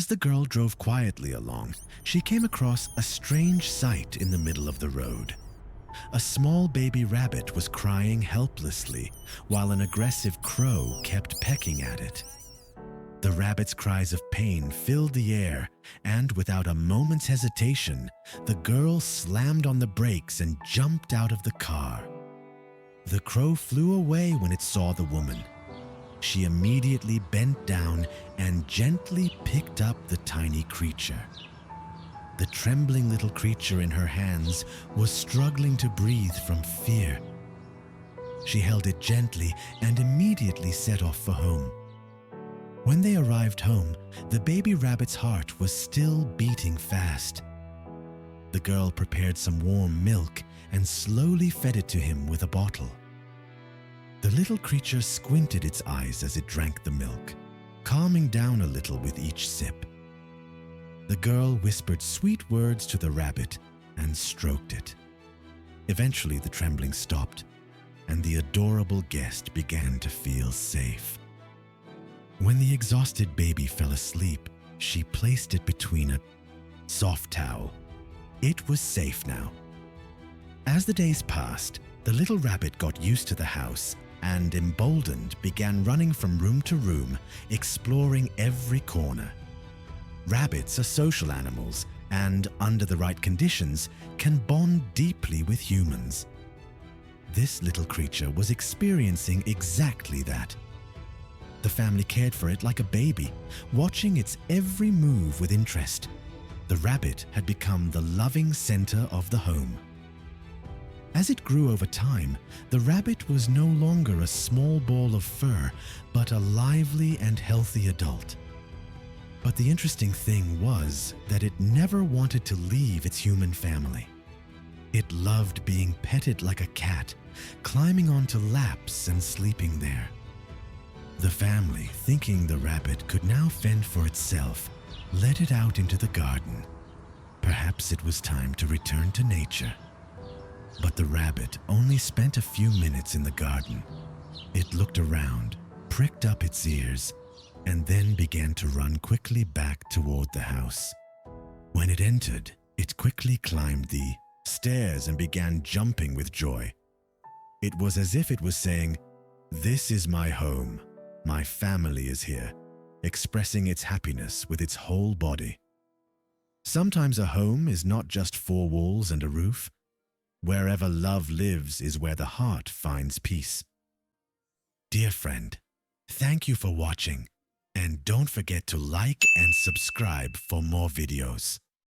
As the girl drove quietly along, she came across a strange sight in the middle of the road. A small baby rabbit was crying helplessly while an aggressive crow kept pecking at it. The rabbit's cries of pain filled the air, and without a moment's hesitation, the girl slammed on the brakes and jumped out of the car. The crow flew away when it saw the woman. She immediately bent down and gently picked up the tiny creature. The trembling little creature in her hands was struggling to breathe from fear. She held it gently and immediately set off for home. When they arrived home, the baby rabbit's heart was still beating fast. The girl prepared some warm milk and slowly fed it to him with a bottle. The little creature squinted its eyes as it drank the milk, calming down a little with each sip. The girl whispered sweet words to the rabbit and stroked it. Eventually, the trembling stopped, and the adorable guest began to feel safe. When the exhausted baby fell asleep, she placed it between a soft towel. It was safe now. As the days passed, the little rabbit got used to the house and, emboldened, began running from room to room, exploring every corner. Rabbits are social animals and, under the right conditions, can bond deeply with humans. This little creature was experiencing exactly that. The family cared for it like a baby, watching its every move with interest. The rabbit had become the loving center of the home. As it grew over time, the rabbit was no longer a small ball of fur, but a lively and healthy adult. But the interesting thing was that it never wanted to leave its human family. It loved being petted like a cat, climbing onto laps and sleeping there. The family, thinking the rabbit could now fend for itself, let it out into the garden. Perhaps it was time to return to nature. But the rabbit only spent a few minutes in the garden. It looked around, pricked up its ears, and then began to run quickly back toward the house. When it entered, it quickly climbed the stairs and began jumping with joy. It was as if it was saying, "This is my home. My family is here," expressing its happiness with its whole body. Sometimes a home is not just four walls and a roof. Wherever love lives is where the heart finds peace. Dear friend, thank you for watching, and don't forget to like and subscribe for more videos.